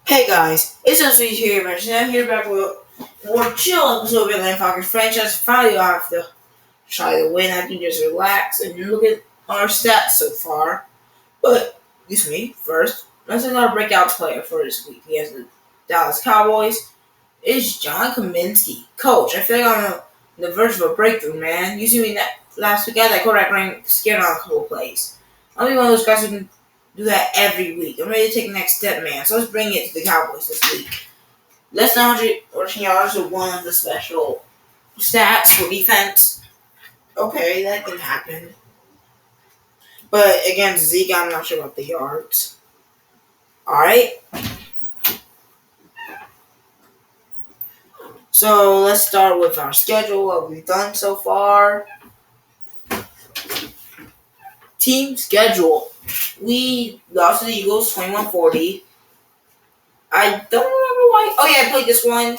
Hey guys, it's Sweet here, and I'm here back with a more chill episode of Atlanta Falcons franchise. Finally, I have to try to win. I can just relax and look at our stats so far. But, excuse me, first, let's look at our breakout player for this week. He has the Dallas Cowboys. It's John Kaminsky. Coach, I feel like I'm on the verge of a breakthrough, man. You see me last week, I had that quarterback running scared on a couple plays. I'll be one of those guys who can do that every week. I'm ready to take the next step, man. So let's bring it to the Cowboys this week. Less than 100 rushing yards are one of the special stats for defense. Okay, that can happen. But against Zeke, I'm not sure about the yards. Alright. So let's start with our schedule, what we've done so far. Team schedule. We lost to the Eagles 21-40. I don't remember why. Oh yeah, I played this one.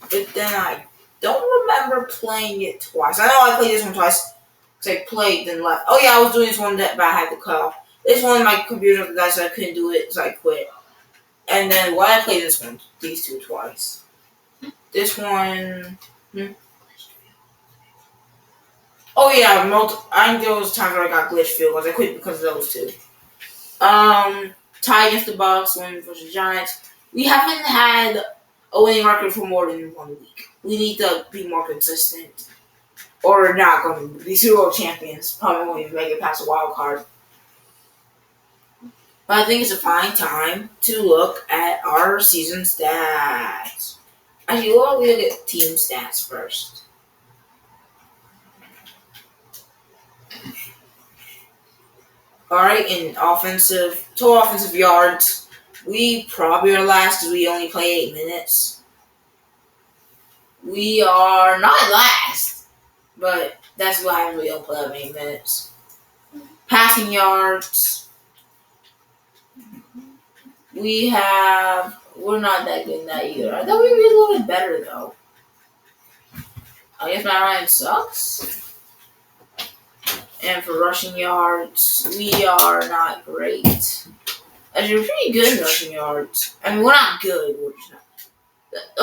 But then I don't remember playing it twice. I know I played this one twice. Because I played then left. Oh yeah, I was doing this one but I had to cut off. This one my computer died so I couldn't do it, so I quit. And then why I played this one, these two twice. This one. Oh yeah, I think there was times where I got glitch field goals. I quit because of those two. Tie against the Bucks, win versus the Giants. We haven't had a winning record for more than 1 week. We need to be more consistent, or we're not going to be Super Bowl champions. Probably won't even make it past a wild card. But I think it's a fine time to look at our season stats. Actually, we'll look at team stats first. Alright, in total offensive yards, we probably are last because we only play 8 minutes. We are not last, but that's what happens when we don't play 8 minutes. Passing yards, we're not that good in that either. I thought we'd be a little bit better though. I guess Matt Ryan sucks. And for rushing yards, we are not great. Actually, we're pretty good in rushing yards. I mean, we're not good. We're just not.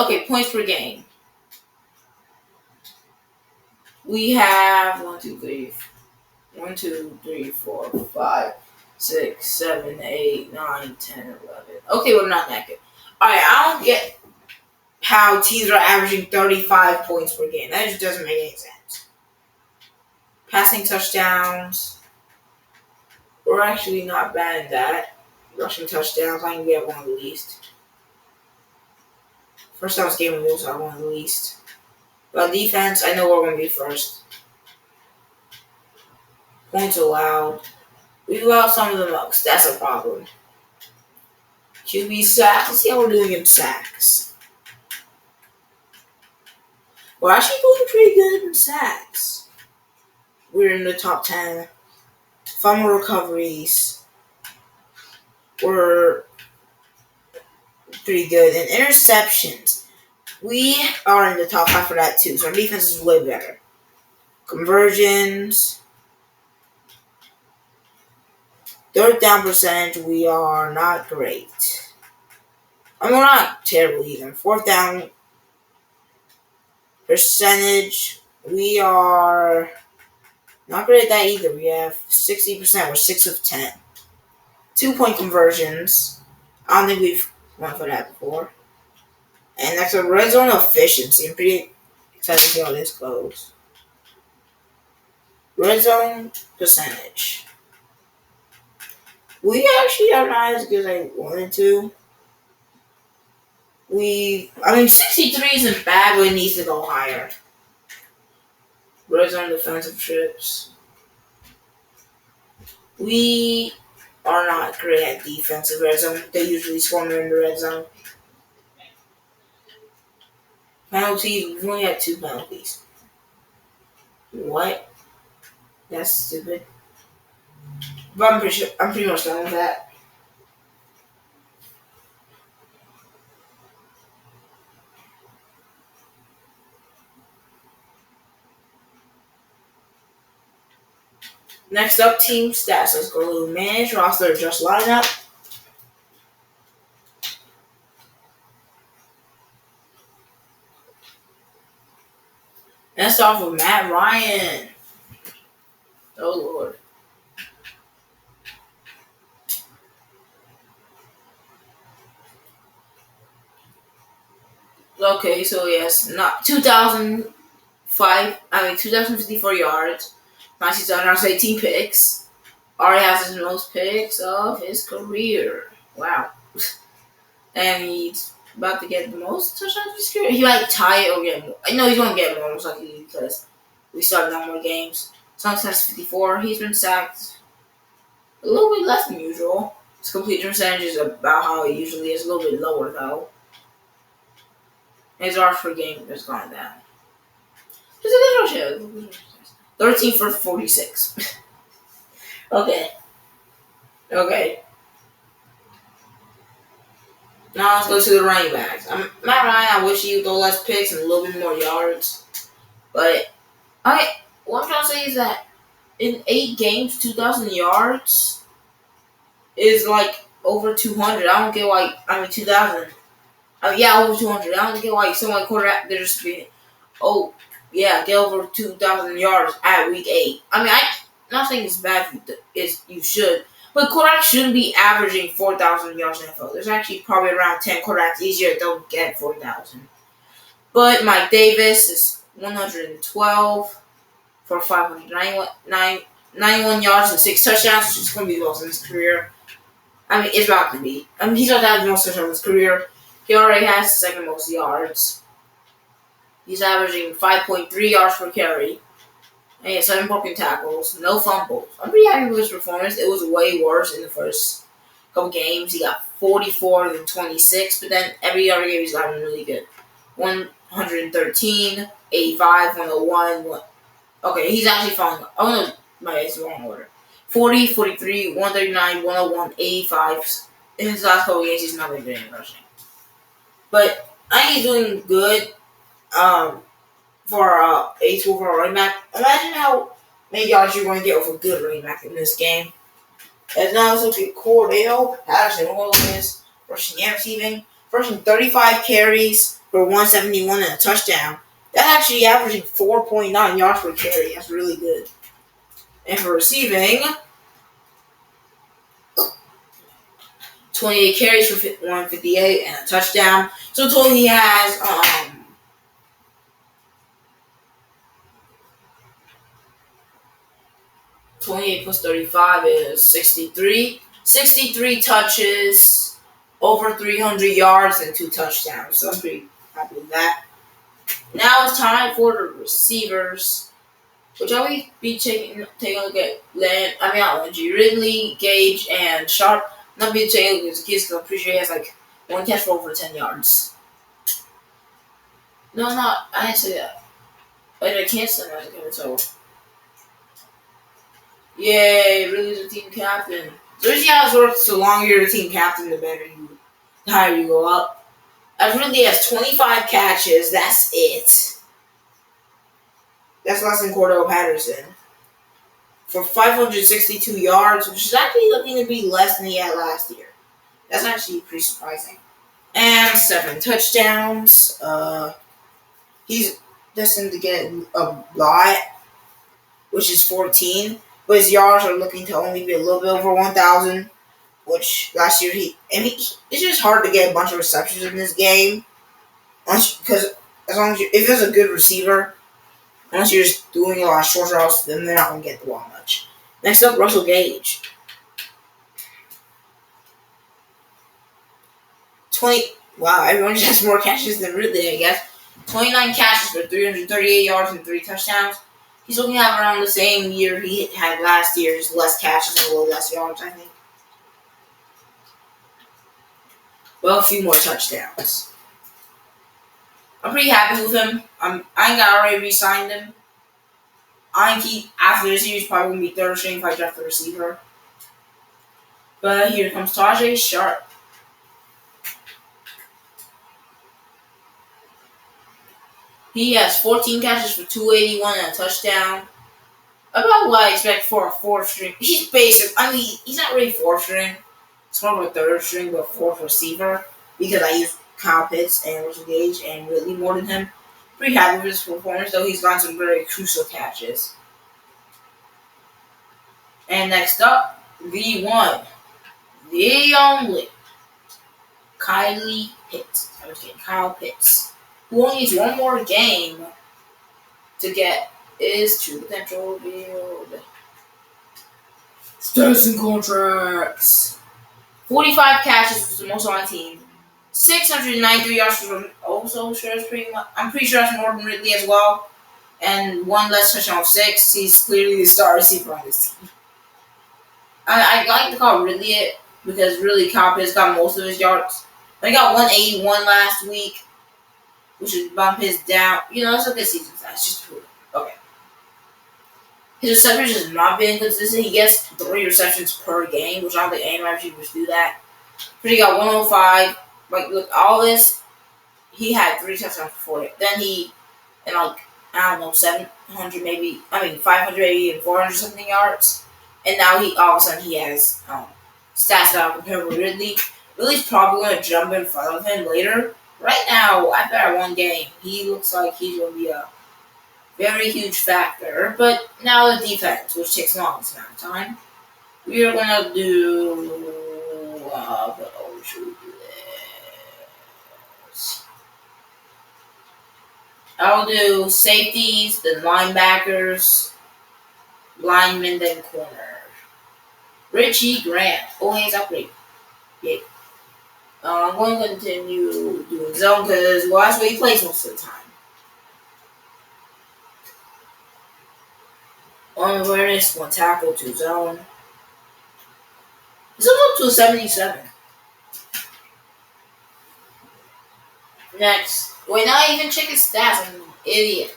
Okay, points per game. We have 1, 2, 3, 4, 5, 6, 7, 8, 9, 10, 11. Okay, we're not that good. Alright, I don't get how teams are averaging 35 points per game. That just doesn't make any sense. Passing touchdowns. We're actually not bad at that. Rushing touchdowns, I think we have one of the least. First time game we also have one of the least. But defense, I know we're going to be first. Points allowed. We allow some of the most. That's a problem. QB sacks. Let's see how we're doing in sacks. We're actually doing pretty good in sacks. We're in the top 10. Fumble recoveries. We're pretty good. And interceptions. We are in the top 5 for that too. So our defense is way better. Conversions. Third down percentage, we are not great. I mean, we're not terrible either. Fourth down percentage, we are not great at that either. We have 60%. We're 6 of 10. 2-point conversions. I don't think we've won for that before. And that's a red zone efficiency. I'm pretty excited to see how this goes. Red zone percentage. We actually are not as good as I wanted to. 63 isn't bad, but it needs to go higher. Red zone defensive trips. We are not great at defensive red zone. They usually score in the red zone. Penalties, we've only had 2 penalties. What? That's stupid. But I'm pretty much done with that. Next up, team stats. Let's go to manage roster, adjust lineup. Messed off with Matt Ryan. Oh Lord. Okay, so yes, not 2,054 yards, 9,618 picks. Already has his most picks of his career. Wow. And he's about to get the most touchdowns of his career. He might tie it or get more. I know he's going to get more, most likely, because we started no more games. Sonic has 54. He's been sacked a little bit less than usual. His completion percentage is about how it usually is, a little bit lower, though. His yards per game has gone down. Just a good rush. 13 for 46. Okay. Now let's go to the running backs. Matt Ryan, I wish he would throw less picks and a little bit more yards. But what I'm trying to say is that in 8 games, 2,000 yards is like over 200. I don't get why. 2,000. Over 200. I don't get why someone quarterback they're just being, get over 2,000 yards at week 8. I'm not saying it's bad. You should. But quarterbacks shouldn't be averaging 4,000 yards in the NFL. There's actually probably around 10 quarterbacks easier that don't get 4,000. But Mike Davis is 112 for 591 yards and 6 touchdowns, which is going to be the most in his career. It's about to be. He's about to have the most touchdowns in his career. He already has the second most yards. He's averaging 5.3 yards per carry. And he had 7 broken tackles, no fumbles. I'm pretty happy with his performance. It was way worse in the first couple games. He got 44 and 26, but then every other game he's gotten really good. 113, 85, 101. Okay, he's actually falling. Oh no, it's the wrong order. 40, 43, 139, 101, 85. In his last couple games, he's not really good in rushing. But I think he's doing good. For a 12 for a running back. Imagine how many yards you're going to get with a good running back in this game. And now let's look at Cordell Patterson. What was his rushing and receiving? Rushing 35 carries for 171 and a touchdown. That's actually averaging 4.9 yards per carry. That's really good. And for receiving, 28 carries for 158 and a touchdown. So total he has 28 plus 35 is 63. 63 touches, over 300 yards, and 2 touchdowns. So I'm pretty happy with that. Now it's time for the receivers, which I will be taking a look at Ridley, Gage, and Sharp. Not be taking a look at the kids because I'm pretty sure he has like 1 catch for over 10 yards. No, I didn't say that. But I can't say that again, so. Yay, Ridley's the team captain. So usually how it works, the longer you're the team captain, the higher you go up. Ridley has 25 catches, that's it. That's less than Cordell Patterson. For 562 yards, which is actually looking to be less than he had last year. That's actually pretty surprising. And 7 touchdowns. He's destined to get a lot, which is 14. But his yards are looking to only be a little bit over 1,000, which last year it's just hard to get a bunch of receptions in this game. Because if there's a good receiver, unless you're just doing a lot of short routes, then they're not going to get the ball much. Next up, Russell Gage. 20. Wow, everyone just has more catches than Ridley, I guess. 29 catches for 338 yards and 3 touchdowns. He's looking at around the same year he had last year, just less catches and a little less yards, I think. Well, a few more touchdowns. I'm pretty happy with him. I already re-signed him. I think after this year, he's probably going to be third string if I draft the receiver. But here comes Tarjay Sharp. He has 14 catches for 281 and a touchdown. About what I expect for a 4th string. He's basic. He's not really 4th string. It's more of a 3rd string, but 4th receiver. Because I use Kyle Pitts and Russell Gage and Ridley more than him. Pretty happy with his performance, though he's gotten some very crucial catches. And next up, the one, the only, Kyle Pitts, who only needs one more game to get his true potential revealed. Stats and contracts. 45 catches was the most on my team. 693 yards from also sure is pretty much. I'm pretty sure that's more than Ridley as well. And one less touchdown of 6. He's clearly the star receiver on this team. I like to call Ridley it because really Kyle Pitts got most of his yards. He got 181 last week, which would bump his down. It's a good season. That's just true. Okay. His receptions has not been consistent. He gets 3 receptions per game, which I don't think any wide receivers do that. But he got 105. Look, all this, he had 3 touchdowns before it. Then he, and 700 maybe, 500 maybe and 400 something yards. And now all of a sudden he has stats that are comparable to Ridley. Ridley's probably going to jump in front of him later. Right now, after that one game, he looks like he's going to be a very huge factor. But now the defense, which takes a long amount of time, we are going to do... what should we do this? I'll do safeties, then linebackers, linemen, then corner. Richie Grant. He's upgrade. Yeah. I'm going to continue doing zone because that's where he plays most of the time. One awareness, 1 tackle, 2 zone. He's up to a 77. Next. Wait, now I even check his stats. I'm an idiot.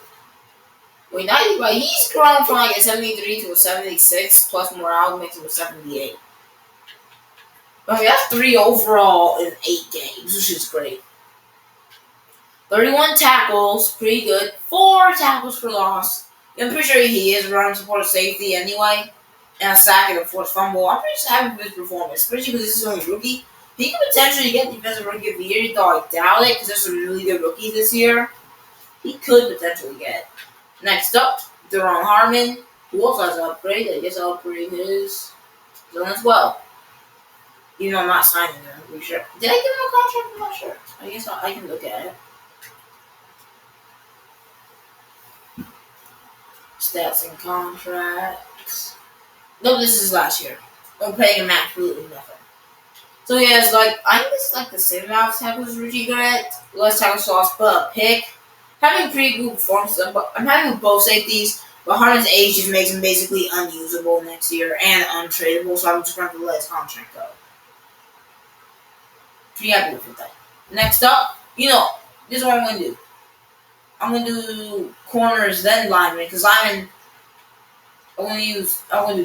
Wait, not even, but he's grown from a 73 to a 76, plus morale makes him a 78. But that's 3 overall in 8 games, which is great. 31 tackles, pretty good. 4 tackles for loss. I'm pretty sure he is running support safety anyway. And a sack and a forced fumble. I'm pretty happy with his performance, especially because this is only rookie. He could potentially get defensive rookie of the year, though I doubt it, because there's some really good rookies this year. He could potentially get. Next up, Deron Harmon, who also has an upgrade. I guess I'll upgrade his zone as well. Even though I'm not signing him, I'm pretty sure. Did I give him a contract? I'm not sure. I guess I can look at it. Stats and contracts. No, this is last year. I'm paying him absolutely nothing. So he has I think it's the same amount of tackles as Richie Grant. Less tackles lost, but a pick. Having pretty good performances. I'm happy with both safeties, but Harmon's age just makes him basically unusable next year and untradeable, so I'm just going to let his contract go. Pretty happy with that. Next up, this is what I'm going to do. I'm going to do corners, then linemen, because linemen, for linemen, I'm going to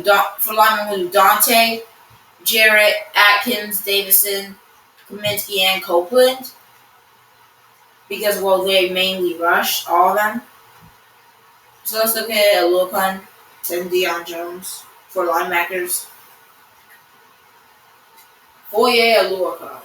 do Dante, Jarrett, Atkins, Davison, Kaminsky, and Copeland. Because, they mainly rush, all of them. So let's look at Lilcon and Deion Jones for linebackers. Foye Lilcon.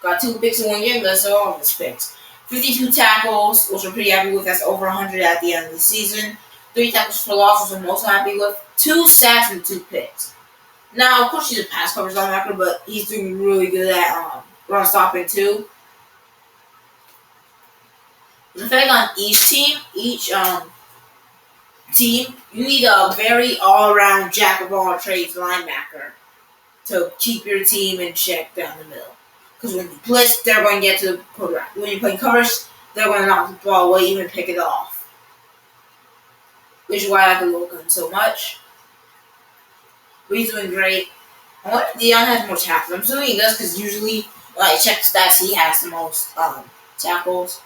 Got 2 picks in 1 game, that's all of his picks. 52 tackles, which I'm pretty happy with. That's over 100 at the end of the season. 3 tackles for loss, which I'm most happy with. 2 sacks and 2 picks. Now, of course, he's a pass coverage linebacker, but he's doing really good at run stopping too. The thing on each team, you need a very all-around jack-of-all-trades linebacker to keep your team in check down the middle. Because when you blitz, they're going to get to the quarterback. When you're playing coverage, they're going to knock the ball away, even pick it off. Which is why I like Logan so much. But he's doing great. I wonder if Deion has more tackles. I'm assuming he does because usually, when I check stats, he has the most tackles.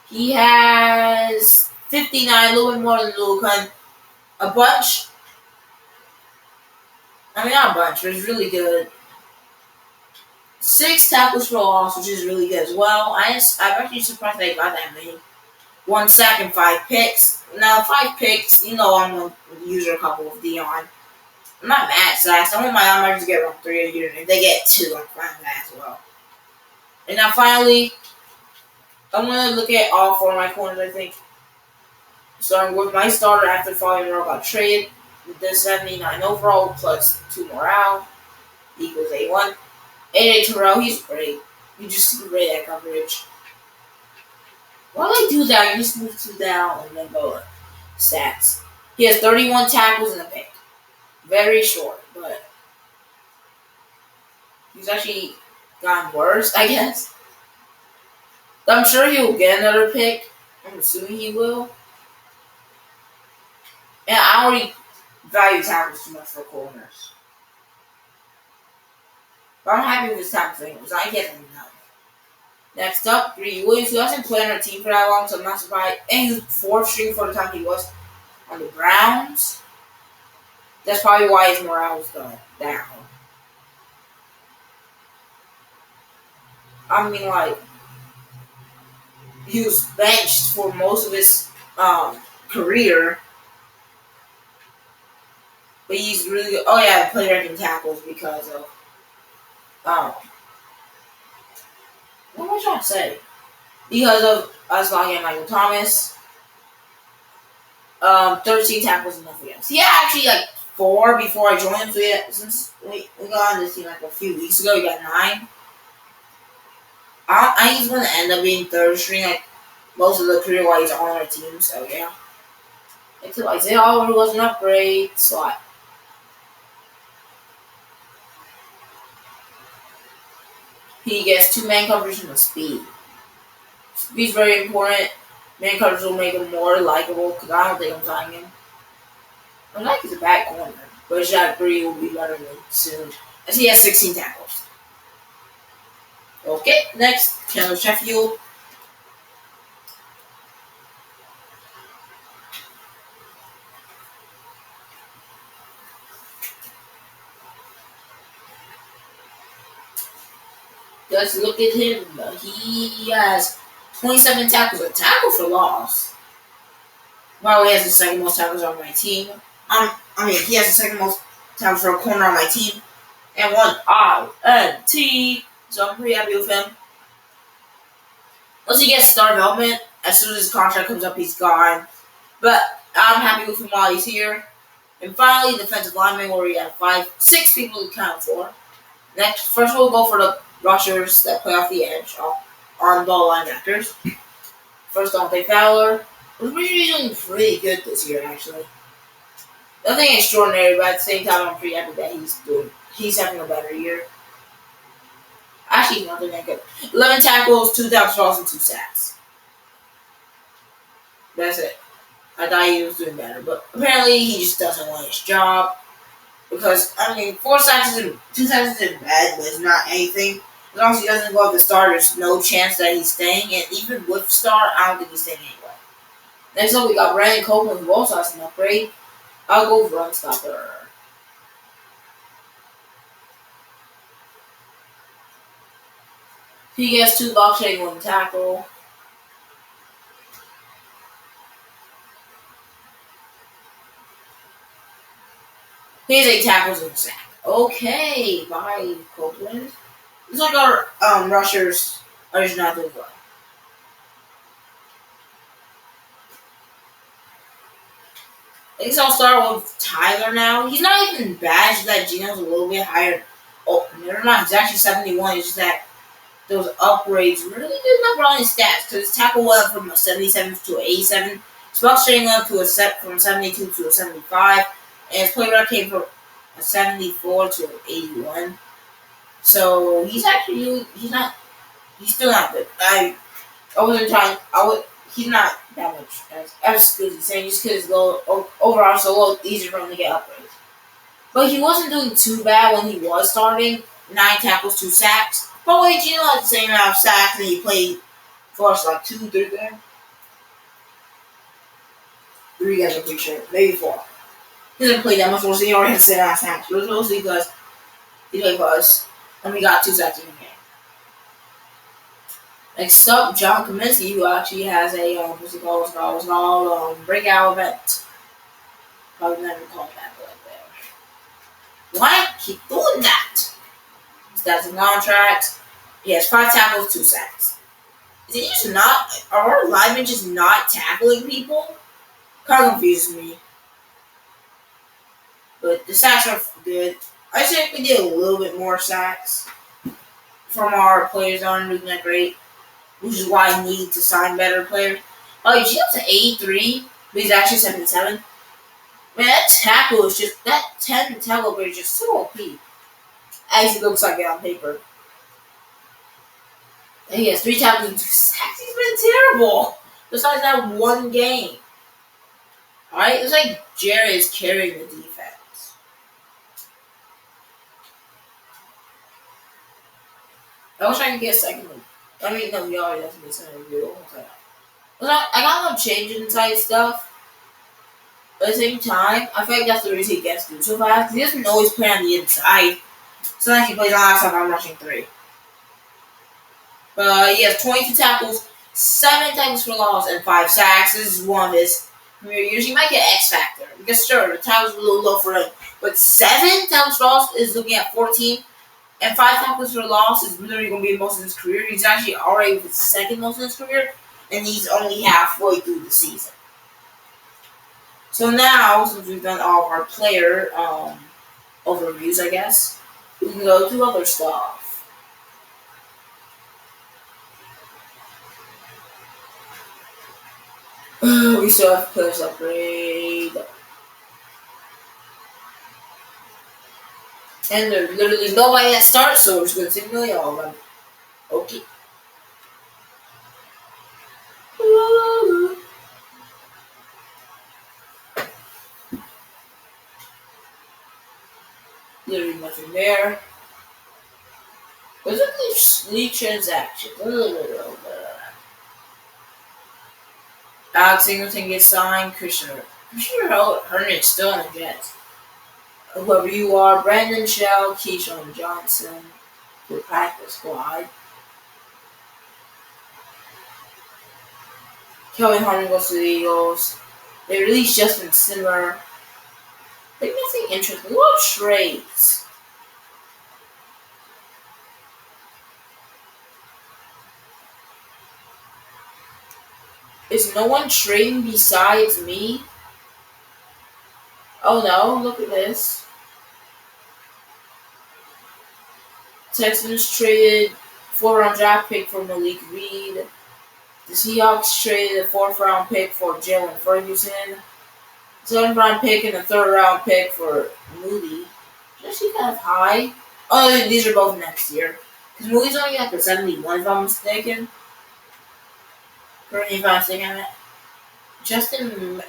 He has 59, a little bit more than Logan. A bunch. Not a bunch, but it's really good. 6 tackles for loss, which is really good as well. I'm actually surprised they got that many. 1 sack and 5 picks. Now, 5 picks, I'm going to use a couple of Deion. I'm not mad at sacks. I want my linebackers to get around 3 a year. If they get 2, I'm fine with that as well. And now, finally, I'm gonna look at all four of my corners, I think. Starting with my starter after following row got traded with this 79 overall plus 2 morale equals 81. 88 Terrell, he's great. He's just super great at coverage. Why do I do that? You just move 2 down and then go stats. He has 31 tackles and a pick. Very short, but he's actually gotten worse, I guess. I'm sure he'll get another pick. I'm assuming he will. And I already value tackles too much for corners. But I'm happy with his tackle fingers. I get him now. Next up, Greedy Williams, who hasn't played on our team for that long, so I'm not surprised. And he was 4th string for the time he was on the Browns. That's probably why his morale was going down. I mean, like, he was benched for most of his career. But he's really good. Oh, yeah, the player ranking tackles because of. What am I trying to say? Because of us locking Michael Thomas. 13 tackles and nothing else. He had actually like 4 before I joined him. So yeah, since we got on this team like a few weeks ago, he got 9. I think he's going to end up being 3rd string like most of the career while he's on our team. So yeah. Until Isaiah Oliver was an upgrade slot. He gets 2 man coverage and a speed. Speed's very important. Man coverage will make him more likable because I don't think I'm tying him. I like he's a back corner, but Jack Bree will be better than soon. As he has 16 tackles. Okay, next, Chandler Sheffield. Let's look at him. He has 27 tackles, a tackle for loss. By the way, he has the second most tackles on my team. He has the second most tackles for a corner on my team. And 1 INT. So I'm pretty happy with him. Once he gets star development, as soon as his contract comes up, he's gone. But I'm happy with him while he's here. And finally, defensive lineman, where we have 6 people to count for. Next, first we'll go for the rushers that play off the edge, on ball linebackers. First, Dante Fowler. He's doing pretty good this year, actually. Nothing extraordinary, but at the same time, I'm pretty happy that he's having a better year. Actually, nothing that good. 11 tackles, 2 tackles for loss, and 2 sacks. That's it. I thought he was doing better, but apparently he just doesn't want his job. Because, 2 sacks isn't bad, but it's not anything. As long as he doesn't go up the star, there's no chance that he's staying. And even with star, I don't think he's staying anyway. Next up, we got Brandon Copeland, who also has an upgrade. I'll go run stopper. He gets 2 block shedding, 1 tackle. He has 8 tackles and a sack. Okay, bye, Copeland. It's like our rushers are just not doing well. I guess I'll start with Tyler now. He's not even bad, just that Gino's a little bit higher. Oh, never mind. He's actually 71. It's just that those upgrades really did not run his stats. Because his tackle went up from a 77 to an 87. His block shedding went up to from 72 to a 75. And his play rate came from a 74 to an 81. So he's still not good. He's not that much as good as he's saying, just because overall so low, easier for him to get upgrades. But he wasn't doing too bad when he was starting. 9 tackles, 2 sacks. But wait, Gino had the same amount of sacks, and he played for us like 2, 3 there. 3 guys, I'm pretty sure. Maybe 4. He doesn't play that much more, so he already has 7 sacks. But it was mostly because he played for us, and we got 2 sacks in the game. Next up, John Kaminsky, who actually has a breakout event. Probably never called that, but there. Why keep doing that? Stats and contract. He has 5 tackles, 2 sacks. Is he just not? Are our linemen just not tackling people? Kind of confuses me. But the sacks are good. I think we did a little bit more sacks from our players aren't doing that great, which is why I need to sign better players. Oh, you see up to 83, but he's actually 77. Man, that tackle is just, that 10 tackle grade is just so OP. As it looks like it on paper. And he has 3 tackles and 2 sacks. He's been terrible. Besides that one game. Alright, it's like Jared is carrying the defense. I wish I could get a second one. I mean, no, we already have to be second review. I got no change inside stuff. But at the same time, I feel like that's the reason he gets through so fast. He doesn't always play on the inside. Sometimes he plays on the outside. I'm rushing 3. But he has 22 tackles, 7 tackles for loss, and 5 sacks. This is one of his career years. He might get X Factor. Because sure, the tackles are a little low for him. But 7 tackles for loss is looking at 14. And 5 tackles for loss is literally going to be the most in his career. He's actually already with the second most in his career. And he's only halfway through the season. So now, since we've done all of our player overviews, I guess, we can go to other stuff. We still have players upgrade. And there's literally nobody that starts, so we're just going to simulate all of them. Okay. Literally nothing there. There's a lead transaction. Alex Singleton gets signed. Christian Herndon still on the Jets. Whoever you are, Brandon Shell, Keyshawn Johnson, the practice squad. Kelvin Harmon goes to the Eagles. They released Justin Simmer. Like nothing interesting. What trades? Is no one trading besides me? Oh no, look at this. Texans traded 4th-round draft pick for Malik Reed. The Seahawks traded a 4th-round pick for Jalen Ferguson. 7th-round pick and a 3rd-round pick for Moody. Actually kind of high. Oh, these are both next year. Because Moody's only at the 71, if I'm mistaken. Correct me if I'm mistaken. Justin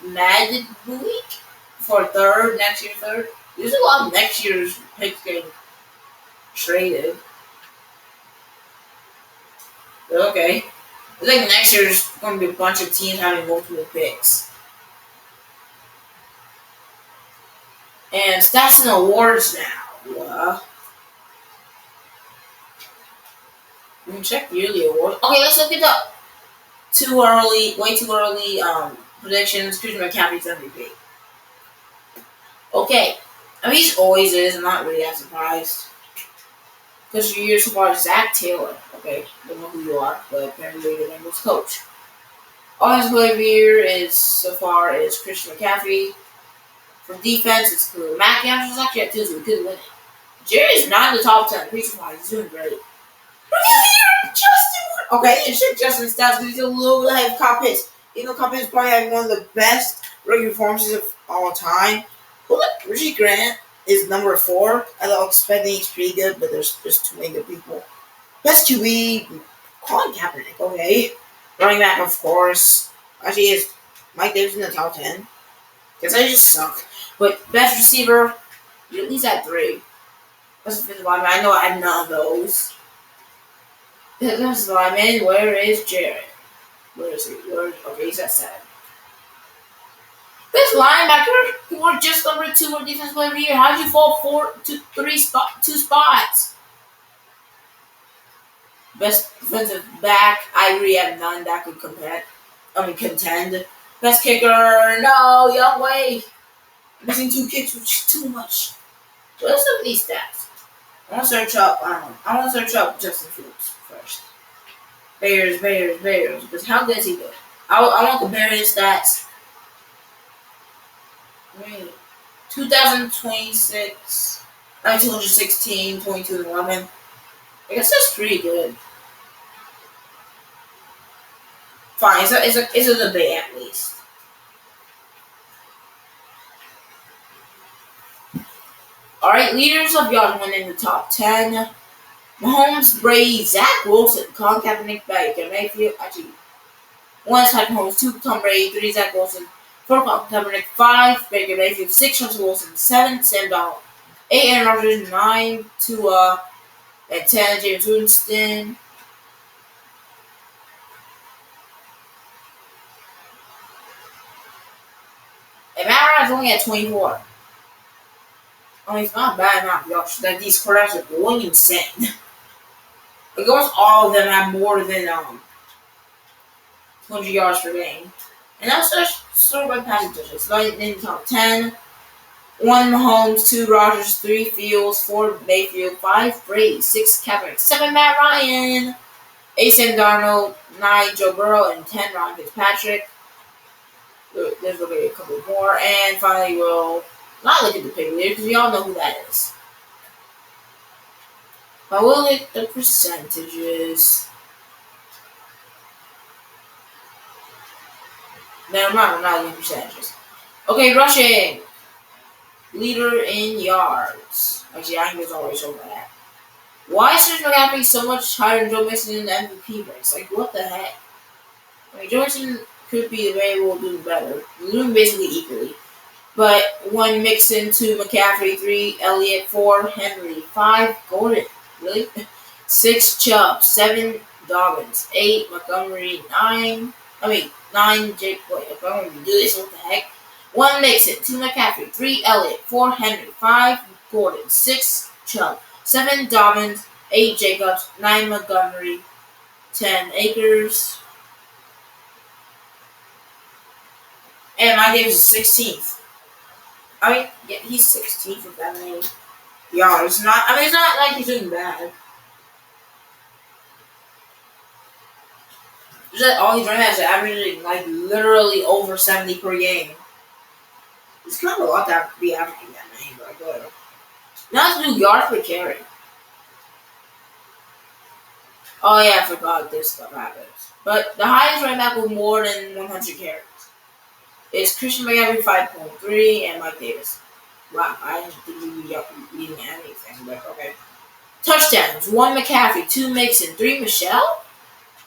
Madbuik for 3rd, next year 3rd. There's a lot of next year's picks getting traded. Okay. It's like next year's going to be a bunch of teams having multiple picks. And stats and awards now. We can check yearly awards. Okay, let's look it up. Way too early predictions. Christian McCaffrey's MVP. Okay. I mean, he always is. I'm not really that surprised. Because your year so far is Zach Taylor. Okay, don't know who you are, but apparently you're the Bengals coach. Offensive player of the year is so far is Christian McCaffrey. For defense, it's Khalil Mack. He was actually at 2, so we could win it. Jerry is not in the top 10. Preaching wise, he's doing great. Justin! Okay, you should Justin stats because he's a little bit ahead of Kyle Pitts. Even though Kyle Pitts probably having one of the best rookie performances of all time. But look, Richie Grant is number 4. I was expecting he's pretty good, but there's just too many good people. Best QB, Colin Kaepernick, okay. Running back, of course. Actually, is Mike Davis in the top 10. Because I just suck. But best receiver, you're at least at 3. Best defensive lineman, I know I have none of those. Best lineman, where is Jared? Where is he? Okay, he's at 7. Best linebacker, you were just number 2 on defense player of the year. How'd you fall 2 spots? Best defensive back, I really have none that could contend. Best kicker, no, Young Wei. Missing 2 kicks, which is too much. So let's look at these stats. I want to search up Justin Fields first. Bears. Because how good is he doing? I want to compare his stats. Wait, 2026, 216, 22, and 11. I guess that's pretty good. Fine, it's a debate at least. Alright, leaders of yards went in the top 10. Mahomes, Brady, Zach Wilson, Colin Kaepernick, Baker Mayfield. Actually, 1 Zach Mahomes, 2 Tom Brady, 3 Zach Wilson, 4 Colin Kaepernick, 5 Baker Mayfield, 6 Russell Wilson, 7 Sam Donald, 8 Aaron Rodgers, 9 Tua, and 10 James Winston. And Matt Ryan's only at 24. I mean, it's not bad enough, y'all. That these quarterbacks are going insane. Like, almost all of them have more than 200 yards per game. And that's just sort of by passing touches. Like in the top 10, 1 Mahomes, 2 Rodgers, 3 Fields, 4 Mayfield, 5 Brady, 6 Kaepernick, 7 Matt Ryan, 8 Sam Darnold, 9 Joe Burrow, and 10 Ryan Fitzpatrick. There's going to be a couple more. And finally, we'll not look at the pick leader because we all know who that is. But we'll look at the percentages. No, I'm not looking at percentages. Okay, rushing. Leader in yards. Actually, I think there's always over that. Why is Serge McCaffrey so much higher than Joe Mixon in the MVP race? Like, what the heck? I mean, Joe Mixon could be available doing better. They're doing basically equally. But 1 Mixon, 2 McCaffrey, 3 Elliott, 4 Henry, 5 Gordon. Really? 6 Chubb, 7 Dobbins, 8 Montgomery, 9 Jake. Wait, if I'm going to do this, what the heck? 1 Mixon, 2 McCaffrey, 3 Elliott, 4 Henry, 5 Gordon, 6 Chubb, 7 Dobbins, 8 Jacobs, 9 Montgomery, 10 Akers. And Mike Davis is 16th. I mean, yeah, he's 16th with that many yards. It's not like he's doing bad. Just that all these running backs are averaging like literally over 70 per game. It's kind of a lot to be averaging that many, but whatever. Now let's do yards per carry. Oh yeah, I forgot this stuff happens. But the highest running back with more than 100 carries is Christian McCaffrey 5.3 and Mike Davis. Wow, I didn't think he would be leading anything, but okay. Touchdowns: 1 McCaffrey, 2 Mixon, 3 Michelle.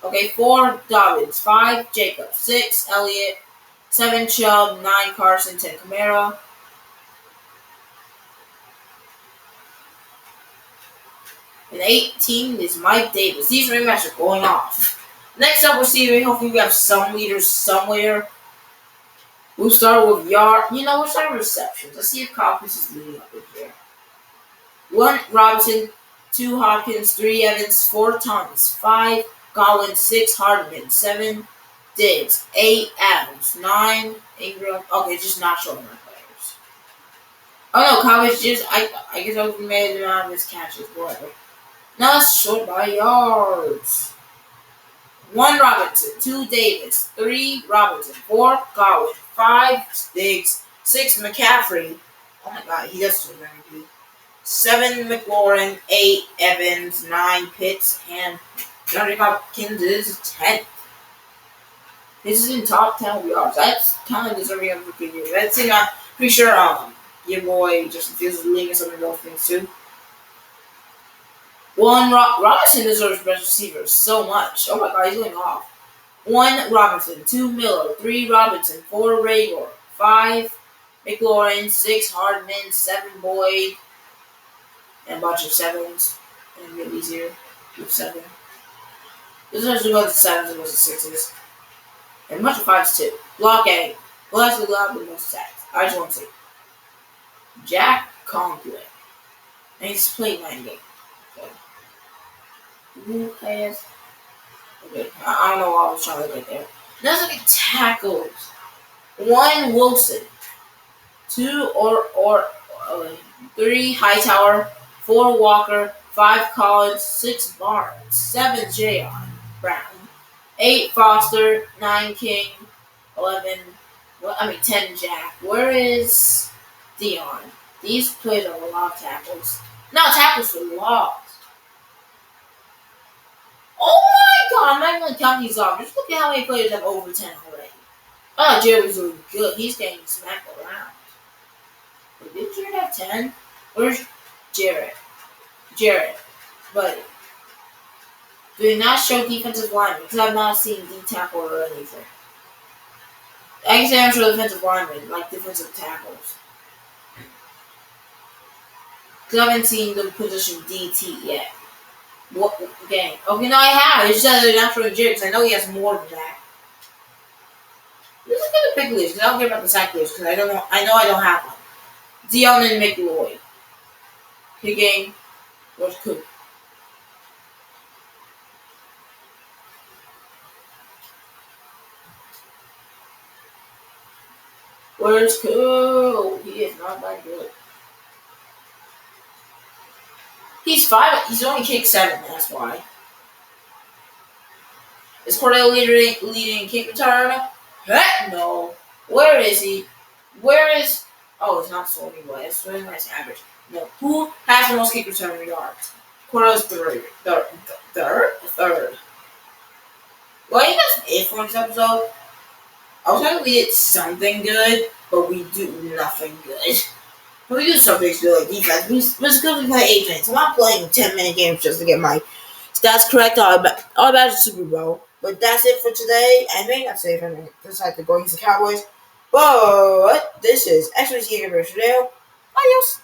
Okay, 4 Dobbins, 5 Jacobs, 6 Elliott, 7 Chubb, 9 Carson, 10 Kamara. And 18 is Mike Davis. These running backs are going off. Next up, receiving. Hopefully, we have some leaders somewhere. We'll start with we'll start with receptions. Let's see if Copeland is leading up in here. 1 Robinson, 2 Hopkins, 3 Evans, 4 Thomas, 5 Godwin, 6 Hardman, 7 Diggs, 8 Adams, 9 Ingram. Okay, just not showing my players. Oh no, Copeland's just I guess I was made it on his catches, whatever. Now let's sort by yards. 1 Robinson, 2 Davis, 3 Robinson, 4 Godwin, 5 Diggs, 6 McCaffrey. Oh my god, he does remember me. 7 McLaurin, 8 Evans, 9 Pitts, and Johnny Hopkins is 10th. This is in top 10 yards. That's kind of deserving of a good year. That's it. I'm pretty sure your boy Justin Fields is leading some of those things too. 1 Robinson deserves best receiver so much. Oh my god, he's going off. 1 Robinson, 2 Miller, 3 Robinson, 4 Rager, 5 McLaurin, 6 Hardman, 7 Boyd, and a bunch of 7s. And really easier with 7. This is about the 7s and the 6s. And a bunch of 5s too. Blocking. Well, that's allowed the most sacks. I just want to say. Jack Conklin. And he's played 9 games. Who has? Okay, I don't know what I was trying to get there. Now let's look at tackles. 1 Wilson, 2 or 3 Hightower, 4 Walker, 5 Collins, 6 Barnes, 7 Jayon, Brown. 8, Foster. 9, King. 11, 10, Jack. Where is Dion? These players are a lot of tackles. Not tackles for loss. Oh my god, I'm not going to count these off. Just look at how many players have over 10 already. Oh, Jared was really good. He's getting smacked around. Wait, did Jared have 10? Where's Jared? Jared, buddy. Do not show defensive linemen because I've not seen D tackle or anything. I can say I'm sure defensive linemen, like defensive tackles. Because I haven't seen the position DT yet. What game? Okay, no, I have. It's just not showing Jared because I know he has more than that. Let's look at the pick list because I don't care about the sack list because I don't know. I know I don't have one. Dion and McLeod. Picking. Where's Coop? Where's Coop? He is not that good. He's 5. He's only kicked 7. That's why. Is Cordell leading kick return? Heck no. Where is he? Where is? Oh, it's not Sony Boy. It's really nice average. No. Who has the most kick return yards? Cordell's third. Well, I think that's it for this episode. I was hoping we did something good, but we do nothing good. But we do something good, like defense. Let's go play 8 minutes. I'm not playing 10-minute games just to get my stats correct. All about the Super Bowl. But that's it for today. I think that's it for me. Just like the going to the Cowboys. But this is XYZ Gamer Today. Adios.